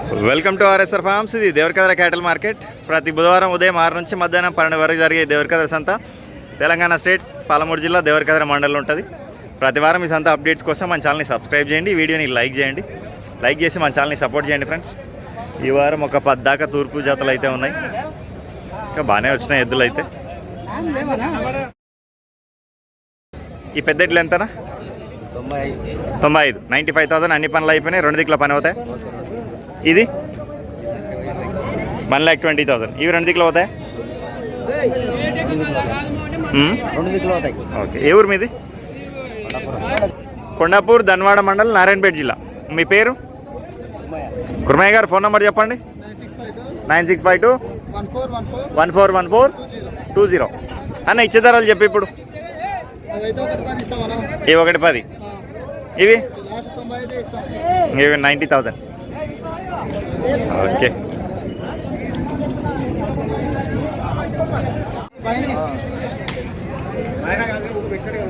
Welcome to RSR forms. ఇది Devarakadra క్యాటల్ market. ప్రతి బుధవారం ఉదయం 6 నుంచి మధ్యాహ్నం 12 వరకు జరిగే దేవరకద్ర సంత తెలంగాణ స్టేట్ పాలమూరు జిల్లా దేవరకద్ర మండలంలో ఉంటుంది. ప్రతి వారం ఈ సంత అప్డేట్స్ కోసం మన ఛానల్ని సబ్స్క్రైబ్ చేయండి, వీడియోని లైక్ చేయండి, లైక్ చేసి మన ఛానల్ని సపోర్ట్ చేయండి ఫ్రెండ్స్. ఈ వారం ఒక 10 దాకా తూర్పు జాతలు అయితే ఉన్నాయి, ఇంకా బాగానే వచ్చినాయి ఎద్దులు అయితే. ఈ పెద్ద ఎడ్లు ఎంతనా? 95, 95,000. అన్ని పనులు అయిపోయినాయి, 2 దిక్కుల పని అవుతాయి. ఇది 1,20,000. ఇవి 2 దిక్కులు అవుతాయి. 2 దిక్కులు అవుతాయి. ఓకే. ఏ ఊరు మీది? కొండాపూర్, ధన్వాడ మండలం, నారాయణపేట జిల్లా. మీ పేరు? కుర్మయ్య గారు. ఫోన్ నెంబర్ చెప్పండి. 9652 141420. అన్న ఇచ్చే ధరలు చెప్పి ఇప్పుడు. ఇవి 110. ఇవి 90,000. ఓకే.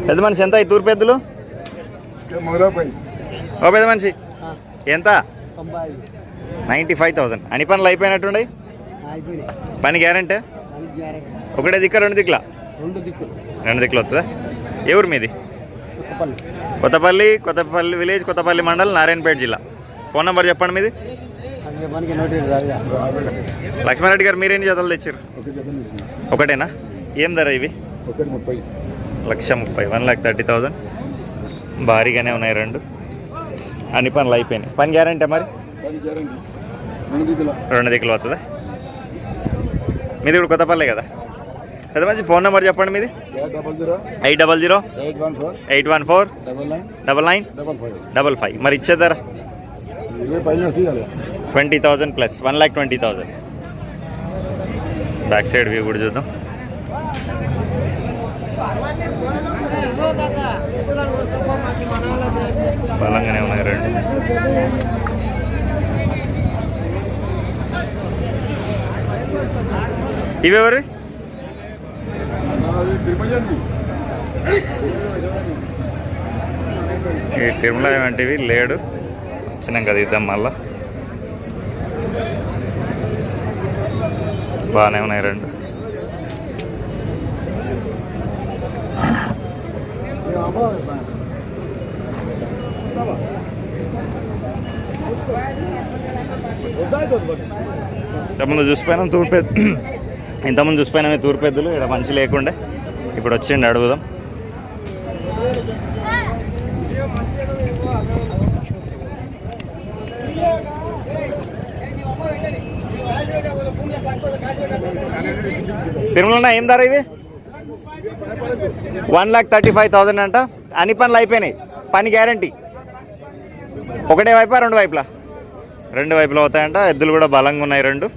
పెద్ద మనిషి ఎంత? ఈ తూర్పు పెద్దలు ఓ పెద్ద మనిషి ఎంత? 95,000. అన్ని పనులు అయిపోయినట్టుండే. పని గ్యారెంటీ? ఒకటే దిక్క 2 దిక్కుల? 2 దిక్కులు వస్తుందా? ఏ ఊరు మీది? కొత్తపల్లి విలేజ్, కొత్తపల్లి మండలం, నారాయణపేట జిల్లా. ఫోన్ నెంబర్ చెప్పండి మీది. లక్ష్మారెడ్డి గారు, మీరేం జతలు తెచ్చారు? ఒకటేనా? ఏం ధర ఇవి? 1,30,000. 1,30,000. భారీగానే ఉన్నాయి 2. అన్ని పనులు అయిపోయినాయి. పని గ్యారంటీ మరి? 2 దిక్కులు వస్తుందా? మీది ఇప్పుడు కొత్తపల్లి కదా? పెద్ద మంచి. ఫోన్ నెంబర్ చెప్పండి మీది. 800 814 9955. మరి ఇచ్చే ధర 20,000 ప్లస్ 1,20,000. బ్యాక్ సైడ్ వ్యూ కూడా చూద్దాం. బలంగానే ఉన్నాయి 2. ఇవెవరి? ఈ తిరుమల వంటివి లేడు, వచ్చినాం కదా ఇద్దాం మళ్ళా. బాగానే ఉన్నాయి 2. ఇంతకుముందు చూసిపోయినాం ఇంతకుముందు చూసిపోయినా తూర్పు పెద్దలు. ఇక్కడ మంచి లేకుండే, ఇప్పుడు వచ్చిండి అడుగుదాం. తిరుమల ఏం ధర ఇవి? 1,35,000 అంట. అన్ని పనులు అయిపోయినాయి. పని గ్యారంటీ. ఒకటే వైపా 2 వైపులా? 2 వైపులు అవుతాయంట. ఎద్దులు కూడా బలంగా ఉన్నాయి 2.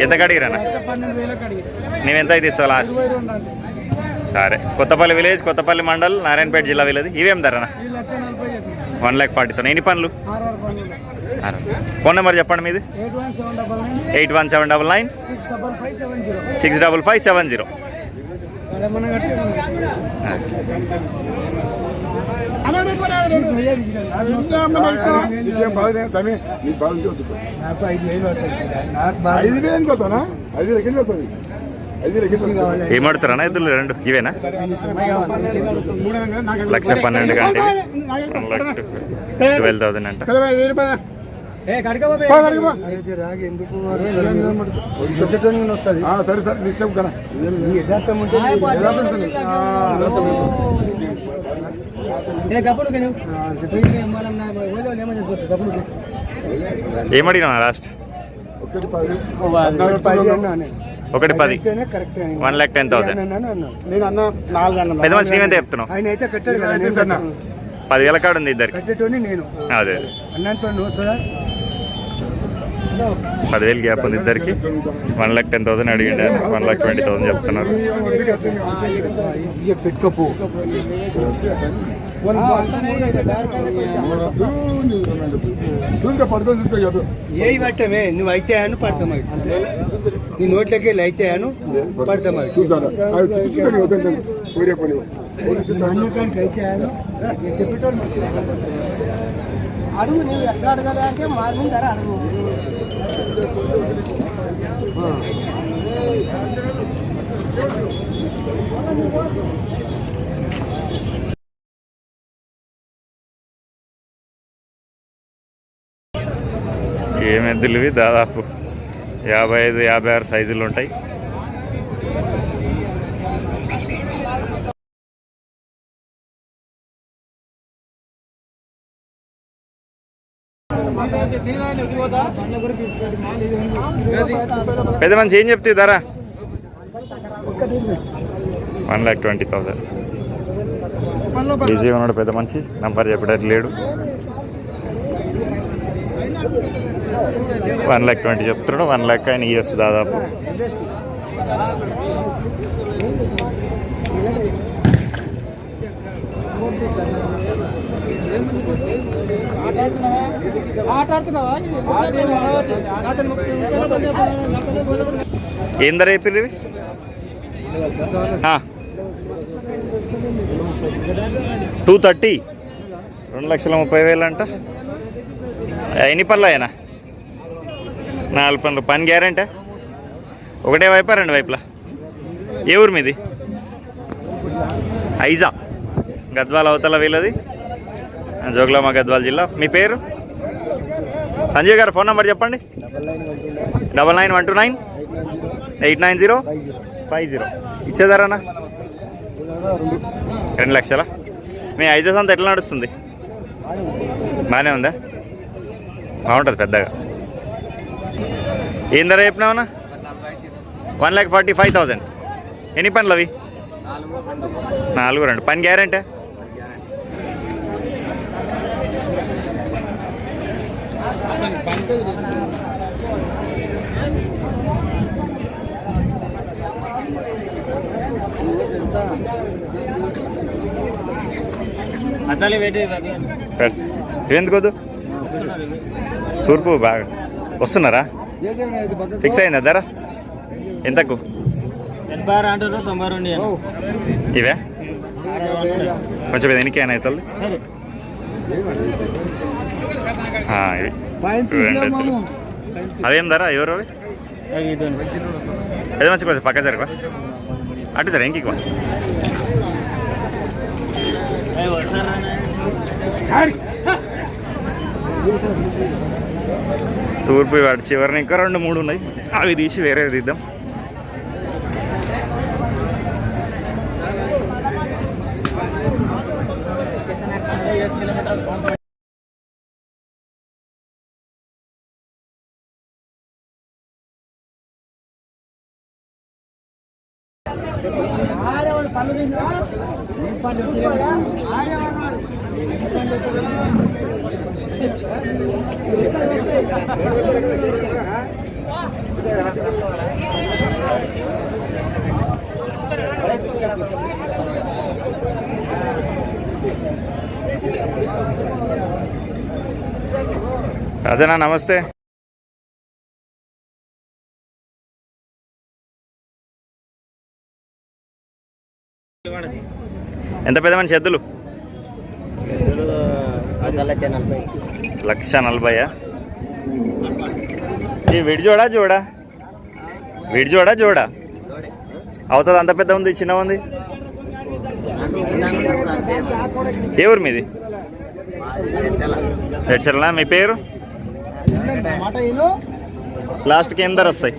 ఎంత కడిగిరానా? నువ్వెంత అయితే ఇస్తావు లాస్ట్? సరే. కొత్తపల్లి విలేజ్, కొత్తపల్లి మండల్, నారాయణపేట జిల్లా వీళ్ళది. ఇవేం ధరనా? 1,40,000. ఎన్ని పనులు? 6. ఫోన్ నెంబర్ చెప్పండి మీది. 817999 65570. ఏమడుతారా ఎద్దులు 2? ఇవేనా? 1,12,000 కంటే 12,000 అంట. ఏమడినా లాస్ట్? 1,10,000. 1,10,000. పెద్ద మనిషి ఎంత చెప్తున్నావు? 10,000 కాడు ఉంది ఇద్దరికి. అదే 10,000 గ్యాప్ ఉంది ఇద్దరికి. 1,10,000 అడిగిండే, 1,20,000 చెప్తున్నారు. ఏ పట్టమే నువ్వు అయితే అను పడతామా నీ నోట్లకి వెళ్ళి అయితే అను పడతామా నాణ్యకానికి అయితే చెప్పేటోళ్ళు అడుగు నువ్వు ఎట్లా అడగాలి అంటే మార్నింగ్ ధర అడుగు ఏం ఎద్దులు ఇవి దాదాపు 55-56 సైజులు ఉంటాయి. పెద్ద మనిషి ఏం చెప్తే ధర? 1,20,000. బిజీ ఉన్నాడు పెద్ద మనిషి, నంబర్ చెప్పడానికి లేడు. 1,20,000 చెప్తున్నాడు. 1,00,000 ఆయన ఇయర్స్ దాదాపు. ఏం ధర చెప్పారు ఇవి? 230. 2,30,000 అంట. ఎన్ని పనులు అయినా? 4 పనులు. పని గ్యారంటీ? ఒకటే వైపా 2 వైపులా? ఏ ఊరు మీది? ఐజా, గద్వాల అవతల వీళ్ళది, జోగులాంబ గద్వాల జిల్లా. మీ పేరు? సంజయ్ గారు ఫోన్ నెంబర్ చెప్పండి. 9912989050. ఇచ్చేదారన్నా? 2 లక్షలా? మీ ఐజాస్ అంతా ఎట్లా నడుస్తుంది? బాగానే ఉందా? బాగుంటుంది పెద్దగా. ఏం ధర చెప్పినావన్నా? 1,45,000. ఎన్ని పనులు అవి? 4-2. పని గ్యారంటీ? ఎందుకు వద్దు? తూర్పు బాగా వస్తున్నారా? ఫిక్స్ అయిందా ధర? ఎంతకు? 92 ఇవే కొంచెం ఎన్నికైనా అవుతుంది. అదేం ధర? ఎవరు అవి? అదే మంచి కొంచెం పక్క జరగవా? అటు జర ఇంక తూర్పు వాడి చివరిని ఇంకా 2-3 ఉన్నాయి. అవి తీసి వేరే తీద్దాం. రాజనా నమస్తే. ఎంత పెద్ద మనిషి ఎద్దులు? 1,40,000. ఈ విడిజోడా జోడా? విడిజోడా జోడా? అవుతుంది. అంత పెద్ద ఉంది, చిన్న ఉంది. ఏ ఊరు మీది? రెడ్చర్లా. మీ పేరు? లాస్ట్కి ఏం ధర వస్తాయి?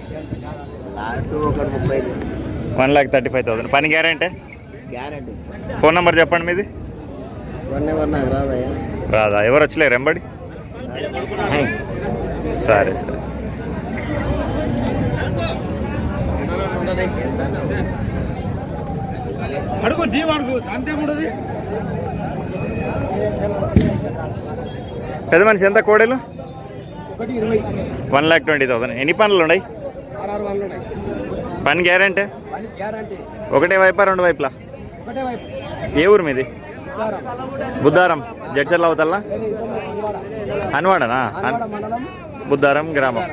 1,35,000. పని గ్యారంటీ? ఫోన్ నెంబర్ చెప్పండి మీది. రాదా? ఎవరు వచ్చలేరు ఎంబడి? సరే సరే. పెద్ద మనిషి ఎంత కోడలు? 1,20,000. ఎన్ని పనులు ఉన్నాయి? పని గ్యారంటీ? ఒకటే వైపా 2 వైపులా? ఏ ఊరు మీది? బుద్ధారం, జడ్చర్ల అవతల్లా? హన్వాడనా? బుద్ధారం గ్రామం.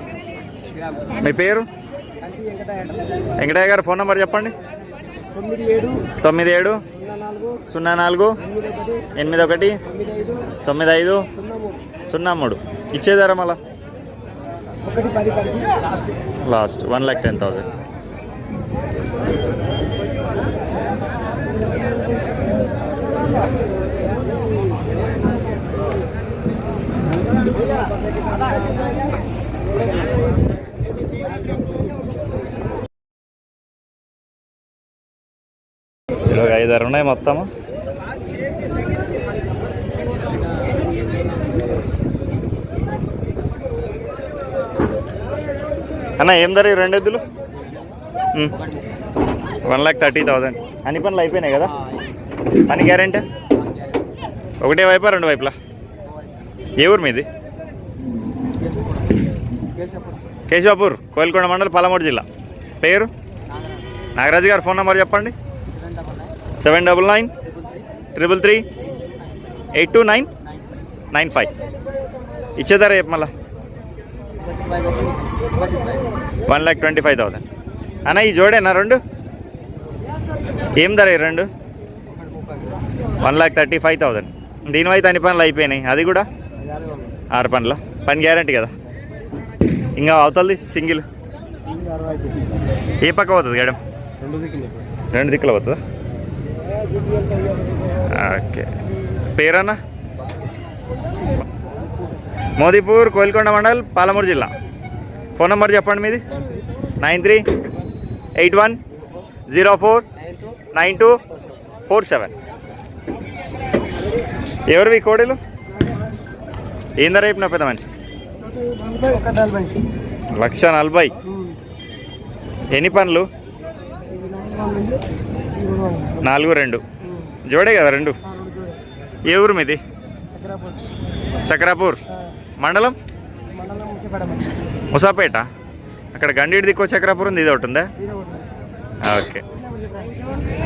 మీ పేరు? వెంకటయ్య గారు. ఫోన్ నెంబర్ చెప్పండి. 97 04 81 95 03 ఇచ్చేదారా మళ్ళా లాస్ట్ 1,10,000. ఇలా 5-6 ఉన్నాయి మొత్తము. అన్న ఏం ధర 2 ఎద్దులు? 1,30,000. అన్ని పనులు అయిపోయినాయి కదా? పని గ్యారెంటీ ఒకటే వైపా 2 వైపులా? ఏ ఊరు మీది? కేశవాపూర్, కోయిల్కొండ మండలం, పాలమూరు జిల్లా. పేరు? నాగరాజు గారు. ఫోన్ నెంబర్ చెప్పండి. 799 333 82995. ఇచ్చేదారా రేపు మళ్ళా? 1,25,000. అన్న ఈ జోడేనా 2? ఏం ధర 2? 1,35,000. దీనివైతే అన్ని పనులు అయిపోయినాయి. అది కూడా 6 పనుల పని గ్యారంటీ కదా? ఇంకా అవుతుంది సింగిల్ ఏ పక్క పోతుంది గడం? 2 దిక్కులు పోతుందా? ఓకే. పేరన్నా? మోదీపూర్, కోయిల్కొండ మండల్, పాలమూరు జిల్లా. ఫోన్ నెంబర్ చెప్పండి మీది. 9381049247. ఎవరివి కోడీలు? ఏం ధర చెప్పిన పెద్ద మనిషి? 1,40,000. ఎన్ని పనులు? 4-2 జోడే కదా 2? ఏ ఊరు మీది? చక్రాపూర్ మండలం ముసాపేట. అక్కడ గండీడి దిక్కు చక్రాపూర్ ఉంది, ఇది ఒకటి ఉందా? ఓకే.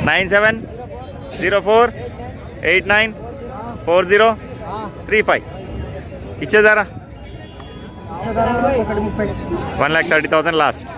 9704894035. ఇచ్చేదారా? 1,30,000 లాస్ట్.